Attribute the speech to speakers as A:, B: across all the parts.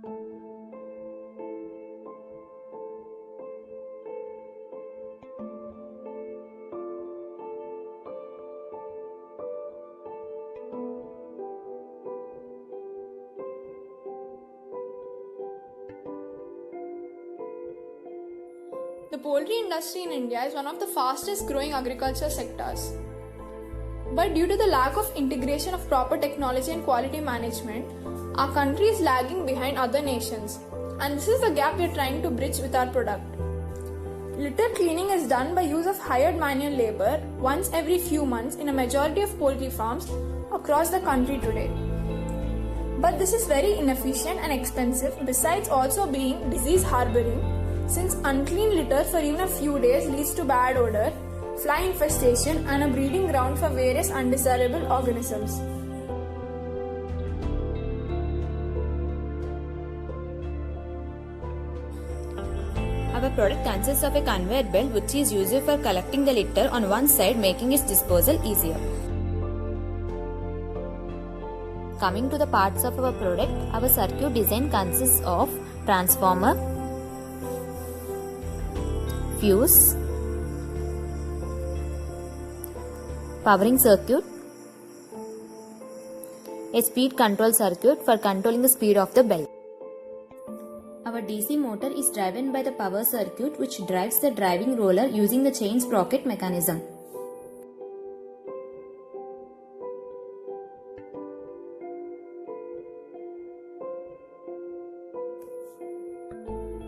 A: The poultry industry in India is one of the fastest growing agriculture sectors. But due to the lack of integration of proper technology and quality management, our country is lagging behind other nations, and this is the gap we are trying to bridge with our product. Litter cleaning is done by use of hired manual labor once every few months in a majority of poultry farms across the country today. But this is very inefficient and expensive, besides also being disease harboring, since unclean litter for even a few days leads to bad odor, fly infestation, and a breeding ground for various undesirable organisms.
B: Our product consists of a conveyor belt which is used for collecting the litter on one side, making its disposal easier. Coming to the parts of our product, our circuit design consists of transformer, fuse, powering circuit, a speed control circuit for controlling the speed of the belt. Our DC motor is driven by the power circuit which drives the driving roller using the chain sprocket mechanism.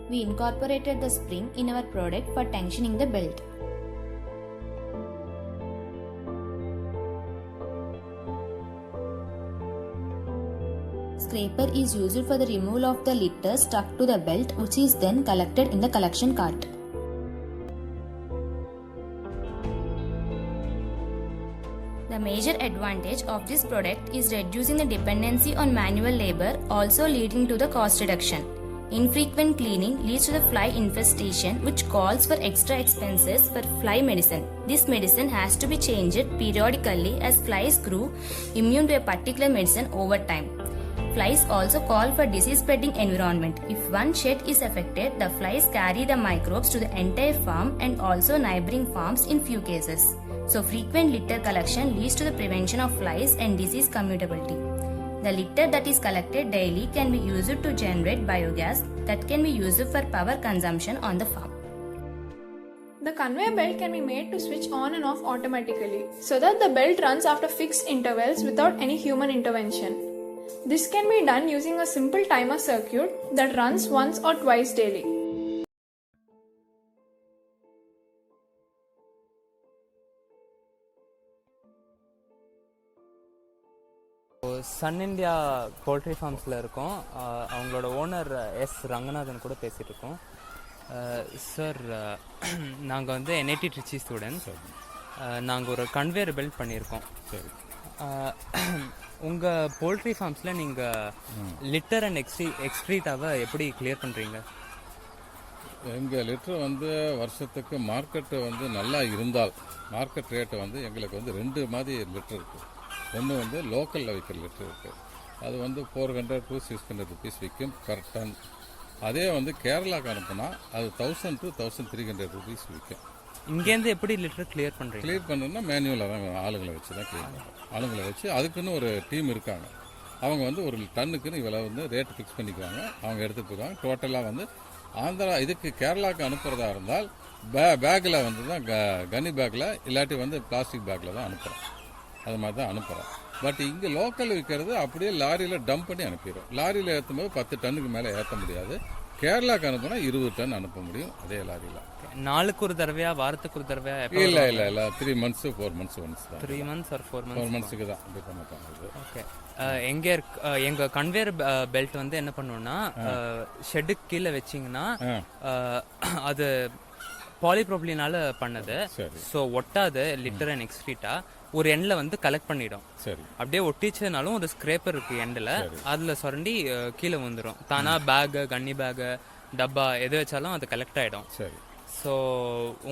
B: We incorporated the spring in our product for tensioning the belt. Scraper is used for the removal of the litter stuck to the belt, which is then collected in the collection cart. The major advantage of this product is reducing the dependency on manual labor, also leading to the cost reduction. Infrequent cleaning leads to the fly infestation, which calls for extra expenses for fly medicine. This medicine has to be changed periodically as flies grew immune to a particular medicine over time. Flies also call for disease-spreading environment. If one shed is affected, the flies carry the microbes to the entire farm and also neighboring farms in few cases. So frequent litter collection leads to the prevention of flies and disease commutability. The litter that is collected daily can be used to generate biogas that can be used for power consumption on the farm.
A: The conveyor belt can be made to switch on and off automatically, so that the belt runs after fixed intervals without any human intervention. This can be done using a simple timer circuit that runs once or twice daily.
C: Sun India poultry ஃபார்ம்ஸில் இருக்கோம். அவங்களோட owner S Ranganathan கூட பேசிகிட்டு இருக்கோம். Sir, நாங்கள் வந்து NIT Trichy students. நாங்கள் ஒரு கன்வேயர் பில்ட் பண்ணியிருக்கோம். சரி, உங்கள் போல்ட்ரி ஃபார்ம்ஸில் நீங்கள் லிட்டர் அண்ட் எக்ஸ்க்ரீட்டாவை எப்படி கிளியர் பண்ணுறீங்க?
D: எங்கள் லிட்டர் வந்து வருஷத்துக்கு மார்க்கெட்டு வந்து நல்லா இருந்தால் மார்க்கெட் ரேட்டு வந்து எங்களுக்கு வந்து ரெண்டு மாதிரி லிட்டர் இருக்குது. ஒன்று வந்து லோக்கலில் விற்கிற லிட்டர் இருக்குது, அது வந்து 400 to 600 rupees விற்கும் பர் டன். அதே வந்து கேரளாவுக்கு அனுப்புனா அது 1000 to 1300 rupees விற்கும்.
C: இங்கேருந்து எப்படி லிட்டர் கிளியர் பண்ணுறீங்க?
D: கிளியர் பண்ணணும்னா மேனுவலாக தான் ஆளுங்களை வச்சு தான் கிளியர் பண்ணுறோம். ஆளுங்களை வச்சு அதுக்குன்னு ஒரு டீம் இருக்காங்க. அவங்க வந்து ஒரு டன்னுக்குன்னு இவ்வளோ வந்து ரேட் ஃபிக்ஸ் பண்ணிக்குவாங்க. அவங்க எடுத்துகிட்டு போயிடுவாங்க. டோட்டலாக வந்து ஆந்திரா இதுக்கு கேரளாவுக்கு அனுப்புகிறதா இருந்தால் பேக்கில் வந்து தான் கனி பேக்கில் இல்லாட்டி வந்து பிளாஸ்டிக் பேக்கில் தான் அனுப்புகிறோம். அது மாதிரி தான் அனுப்புகிறோம். பட் இங்கே லோக்கல் விற்கிறது அப்படியே லாரியில் டம்ப் பண்ணி அனுப்பிடுறோம். லாரியில் ஏற்றும்போது 10 டன்னுக்கு மேலே ஏற்ற முடியாது. கேரளாவுக்கு அனுப்புனா 20 டன் அனுப்ப முடியும் அதே லாரியில்.
C: நாளுக்கு ஒரு தடவையா, வாரத்துக்கு ஒரு தடவையா?
D: இல்லை 3 months 4 months ஒன்ஸ் தான்.
C: 3 months or 4
D: monthsக்கு தான் அப்படி பண்ண போகிறது.
C: ஓகே. எங்கள் கன்வேயர் பெல்ட் வந்து என்ன பண்ணுவோம்னா, ஷெட்டுக்கு கீழே வச்சிங்கன்னா அது பாலிப்ரோப்ளினால பண்ணது. ஸோ ஒட்டாது லிட்டர் அண்ட் எக்ஸ்க்ரீட்டா. ஒரு எண்ணில் வந்து கலெக்ட் பண்ணிடும். சரி, அப்படியே ஒட்டிச்சதுனாலும் ஒரு ஸ்க்ரேப்பர் இருக்குது எண்டில், அதில் சுரண்டி கீழே வந்துடும் தானா. பேகு, கன்னி பேகு, டப்பா எது வச்சாலும் அது கலெக்ட் ஆகிடும். சரி, ஸோ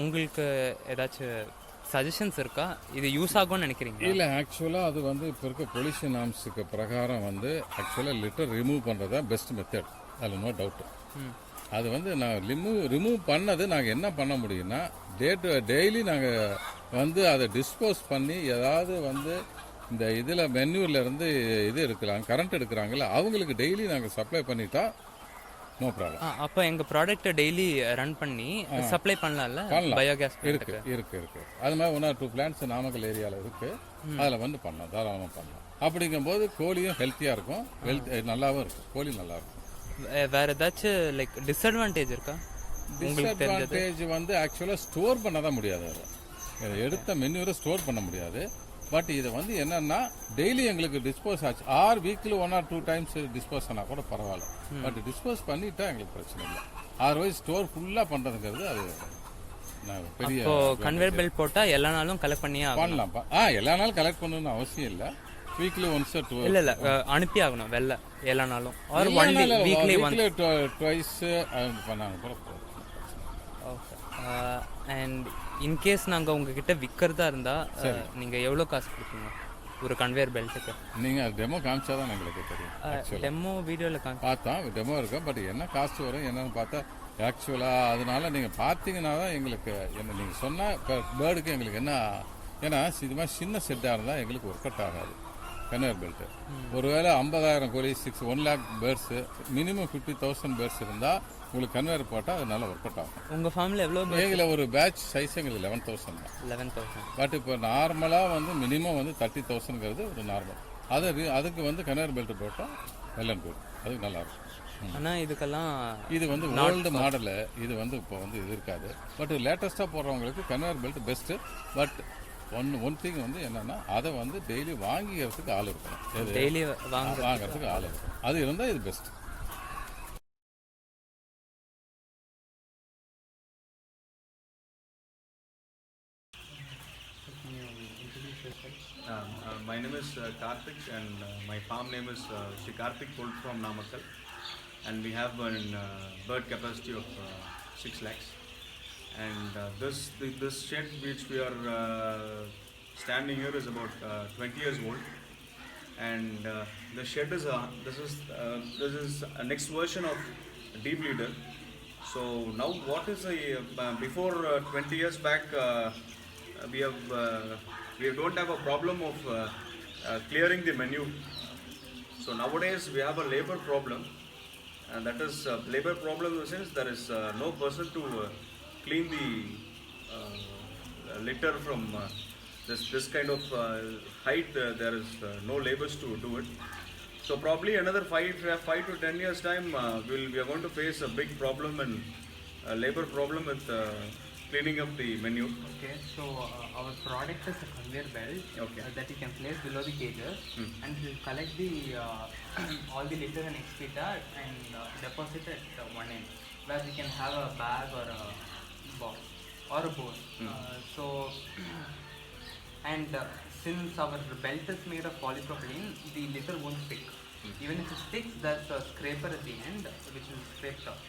C: உங்களுக்கு ஏதாச்சும் சஜஷன்ஸ் இருக்கா? இது யூஸ் ஆகும்னு நினைக்கிறீங்க?
D: இல்லை, ஆக்சுவலாக அது வந்து இப்போ இருக்க பொல்யூஷன் நார்ம்ஸுக்கு பிரகாரம் வந்து ஆக்சுவலாக லிட்டர் ரிமூவ் பண்ணுறது தான் பெஸ்ட் மெத்தட். அதில் நோ டவுட்டு. அது வந்து நான் ரிமூவ் பண்ணது நாங்கள் என்ன பண்ண முடியும்னா டெய்லி நாங்கள் வந்து அதை டிஸ்போஸ் பண்ணி ஏதாவது வந்து இந்த இதில் மென்யூர்லேருந்து இது எடுக்கிறாங்க கரண்ட் எடுக்கிறாங்கல்ல அவங்களுக்கு டெய்லி நாங்கள் சப்ளை பண்ணிட்டா நோ ப்ராப்ளம்.
C: அப்போ எங்கள் ப்ராடக்ட்டை டெய்லி ரன் பண்ணி சப்ளை பண்ணலாம்ல? பயோகேஸ்
D: இருக்கு. அது மாதிரி 1 or 2 பிளான்ஸ் நாமக்கல் ஏரியாவில் இருக்கு. அதில் வந்து பண்ணலாம், தாராளமாக பண்ணலாம். அப்படிங்கும்போது கோழியும் ஹெல்த்தியாக இருக்கும், நல்லாவும் இருக்கும், கோழி நல்லா இருக்கும்.
C: வேற ஏதாச்சும் லைக் டிஸ்அட்வான்டேஜ் இருக்கா?
D: டிஸ்அட்வான்டேஜ் வந்து ஆக்சுவலாக ஸ்டோர் பண்ண தான் முடியாது. அதில் எடுத்த மெனுவரை ஸ்டோர் பண்ண முடியாது. பட் இதை வந்து என்னன்னா டெய்லி எங்களுக்கு டிஸ்போஸ் ஆச்சு, வீக்லி 1 or 2 டைம்ஸ் டிஸ்போஸ் ஆனால் கூட பரவாயில்ல. பட் டிஸ்போஸ் பண்ணிட்டா எங்களுக்கு பிரச்சனை இல்லை. அதர்வைஸ் ஸ்டோர் ஃபுல்லாக பண்ணுறதுங்கிறது அது பெரிய.
C: கன்வேயர் பெல்ட் போட்டால் எல்லா நாளும் கலெக்ட் பண்ணியே
D: பண்ணலாம். எல்லா நாளும் கலெக்ட் பண்ணணும்னு அவசியம் இல்லை. வீக்லி ஒன்ஸ்
C: இல்ல அனுப்பி ஆகணும் வெளில எல்லா நாளும் ஆர் வீக்லி
D: ட்வைஸ் பண்ணாங்க கூட.
C: ஓகே. அண்ட் இன்கேஸ் நாங்கள் உங்ககிட்ட விற்கிறதா இருந்தால் நீங்கள் எவ்வளோ காசு கொடுப்பீங்க ஒரு கன்வேயர் பெல்ட்டுக்கு?
D: நீங்கள் டெமோ காமிச்சா தான் எங்களுக்கு தெரியும்.
C: டெமோ வீடியோவில்
D: பார்த்தா டெமோ இருக்கா, பட் என்ன காஸ்ட் வரும் என்னன்னு பார்த்தா ஆக்சுவலாக அதனால நீங்கள் பார்த்தீங்கன்னா தான் எங்களுக்கு என்ன நீங்கள் சொன்னால் இப்போ பேர்டுக்கு எங்களுக்கு என்ன, ஏன்னா இது மாதிரி சின்ன செட்டாக இருந்தால் எங்களுக்கு ஒர்க் அவுட் ஆகாது கன்வேயர் பெல்ட்டு. ஒருவேளை 50,000 கோழி 1 lakh பேர்ட்ஸு மினிமம் 50,000 பேர்ட்ஸ் இருந்தால் உங்களுக்கு கன்வேயர் போட்டால் அது நல்லா ஒர்க் அவுட் ஆகும்.
C: உங்கள் ஃபார்மில் எவ்வளோ?
D: எங்களை ஒரு பேட்ச் சைஸ் எங்களுக்கு 11,000 தான்.
C: 11,000.
D: பட் இப்போ நார்மலாக வந்து மினிமம் வந்து 30,000ங்கிறது ஒரு நார்மல். அதுக்கு வந்து கன்வேயர் பெல்ட் போட்டால் வெல் அண்ட் குட், அதுக்கு நல்லாயிருக்கும்.
C: ஆனால் இதுக்கெல்லாம்
D: இது வந்து ஓல்டு மாடலு, இது வந்து இப்போ வந்து இது இருக்காது. பட் லேட்டஸ்ட்டாக போடுறவங்களுக்கு conveyor belt best. But one thing வந்து என்னன்னா அதை வந்து டெய்லி வாங்கிக்கிறதுக்கு ஆள் இருக்கணும்.
C: டெய்லி
D: வாங்குறதுக்கு ஆள் இருக்கணும். அது இருந்தால் இது best.
E: My name is Karthik and my farm name is Shri Karthik Poultry from Namakkal, and we have a bird capacity of 6 lakhs. And this shed which we are standing here is about 20 years old, and the shed is this is a next version of deep leader. So now what is before 20 years back we don't have a problem of clearing the menu. So nowadays we have a labor problem, and that is labor problem in the sense there is no person to clean the litter from this kind of height. There is no labors to do it. So probably another 5 to 10 years time we are going to face a big problem and labor problem with cleaning up the menu.
F: Okay, so our product is a conveyor belt that you can place below the cages, and it will collect the all the litter and excreta and deposit it at one end, where we can have a bag or a box or a bowl. And since our belt is made of polypropylene, the litter won't stick. Even if it sticks, there's a scraper at the end which will scrape off.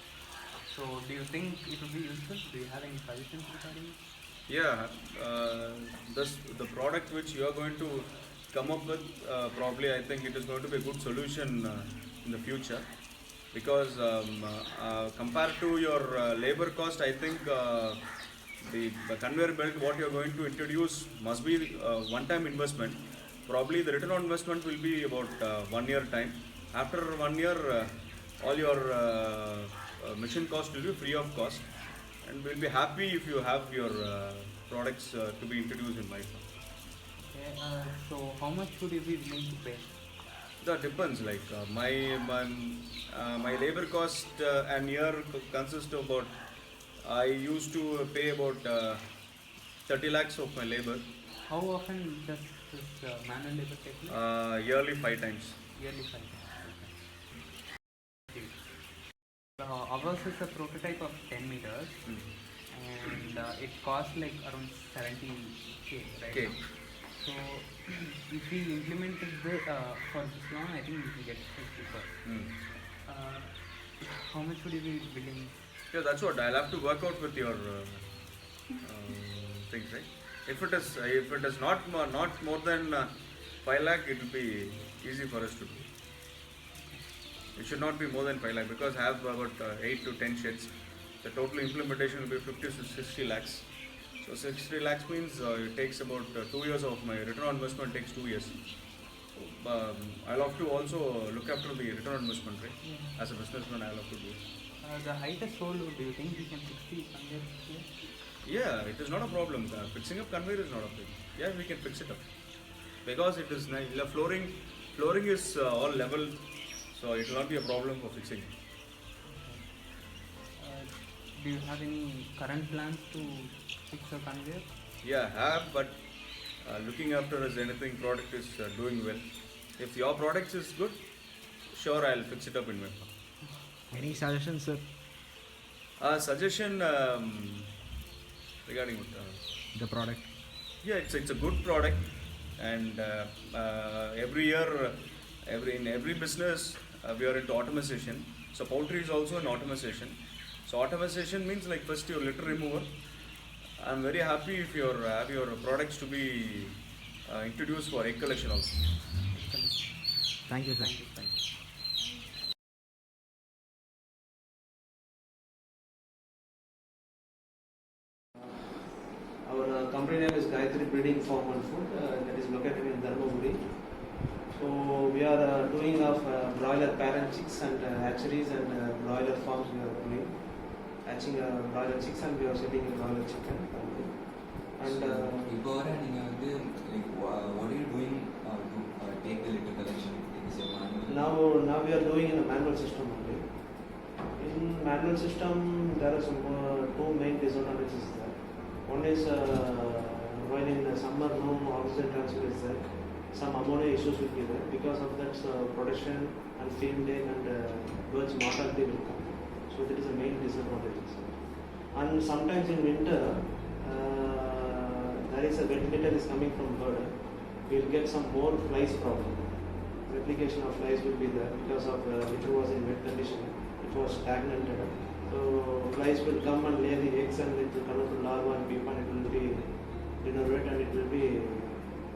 F: So do you think it will be useful? Do you have any suggestions regarding it?
E: Yeah, the product which you are going to come up with, probably I think it is going to be a good solution in the future, because compared to your labor cost, I think the conveyor belt what you are going to introduce must be one-time investment. Probably the return on investment will be about 1 year time. After 1 year, all your machine cost will be free of cost, and we'll be happy if you have your products to be introduced in my farm.
F: Okay, so how much would you be willing to pay?
E: That depends. Like my labor cost an year consists of about, I used to pay about 30 lakhs of my labor.
F: How often does this manual labor take place?
E: Yearly 5 times.
F: Yearly 5 times. Ours is a prototype of 10 meters, and it costs like around 70k, right?
E: Okay.
F: So if we implemented for this long, I think we can get it cheaper. How much would you be willing?
E: Yeah, that's what I'll have to work out with your things, right? If it is not more than 5 lakh, it will be easy for us to do. It should not be more than 5 lakh because I have about 8 to 10 sheds. The total implementation will be 50 to 60 lakhs. So 60 lakhs means it takes about 2 years of my return on investment takes 2 years. I'll have to also look after the return on investment, right? As a businessman, I'll have to do it.
F: The highest hole, do you think we can fix the conveyor here?
E: Yeah, it is not a problem. Fixing up conveyor is not a problem. Yeah, we can fix it up because it is nice. The flooring is all level, so it will not be a problem for fixing.
F: Do you have any current plans to fix the conveyor?
E: Yeah, I have, but looking after as anything product is doing well. If your product is good, sure I'll fix it up in my farm.
G: Any suggestions, sir?
E: Suggestion regarding
G: The product.
E: yeah, it's a good product, and every year, in every business we are into automation. So poultry is also an automation. So automation means like first your litter remover. I'm very happy if you have your products to be introduced for egg collection also.
G: Thank you, sir.
E: Thank you.
H: Our company name is Gayatri Breeding Farm and Food that is located in Dharmaburi. So we are doing of broiler parent chicks and hatcheries and broiler farms we are doing. Hatching broiler chicks and we are selling broiler chicken. And
I: இப்போ வர நீங்க வந்து like what are you doing to take the litter collection? Is it manual?
H: now we are doing in a manual system only. In manual system there are some two main disadvantages there. One is when in summer no oxygen transfer is there, some ammonia issues will be there. Because of that production and field day and birds mortality will come. So that is the main disadvantage. And sometimes in winter there is a ventilator is coming from bird. We will get some more flies problem. Replication of flies will be there because of litter was in wet condition. It was stagnant. So flies will come and lay the eggs and it will convert to larva and pupa and it will be degenerate and it will be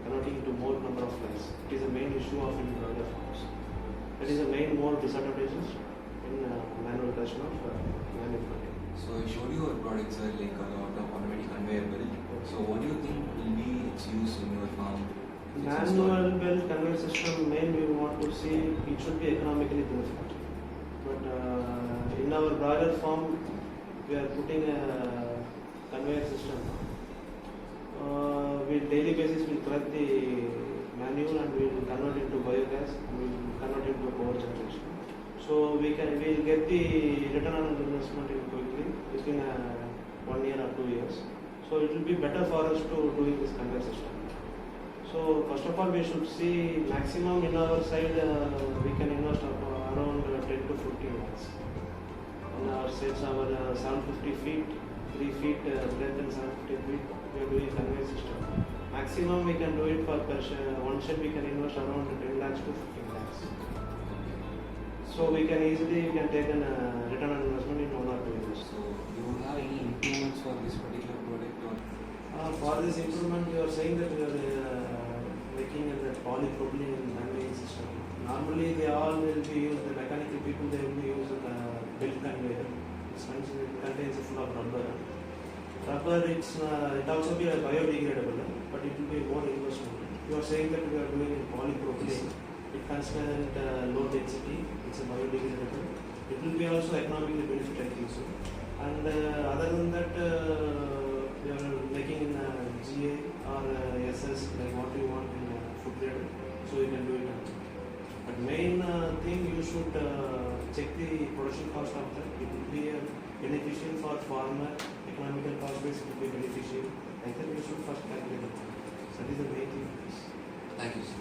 H: converting into more number of flies. It is a main issue of in broiler farms. That is the main more disadvantages in manual collection of manual farming.
I: So I showed you our products are like a lot of automatic conveyor belt. So what do you think will be its use in your farm?
H: Manual belt conveyor system mainly we want to see it should be economically benefit. But in our broiler farm we are putting a conveyor system. We daily basis we collect the manual and we will convert into biogas and we will convert into power generation. So we will get the return on investment in quickly within 1 year or 2 years. So it will be better for us to doing this conveyor system. So first of all we should see maximum in our side we can invest around 10 to 15 lakhs. In our sets our 750 feet, 3 feet breadth and 750 feet we are doing conveyor system. Maximum we can do it for one shed we can invest around 10 lakhs to 15 lakhs. So we can easily take a return on investment in 1 or 2 years.
I: So do you have any improvements for this particular product or?
H: For this improvement, you are saying that we are making the polypropylene handling system. Normally, they all will be used. The mechanical people they will be using belt conveyor. It contains a full of rubber. Rubber, it also be biodegradable, but it will be more investment. You are saying that we are doing in polypropylene. It contains low density. It's a biodegradable. It will be also economically benefit, I think so. And other than that, we are making in GA or SS like what you want in food grade, so you can do it. But main thing you should check the production cost of that. It will be beneficial for farmer. Economical cost base will be beneficial. Like that, you should first calculate it. So that is the main thing.
I: Thank you, sir.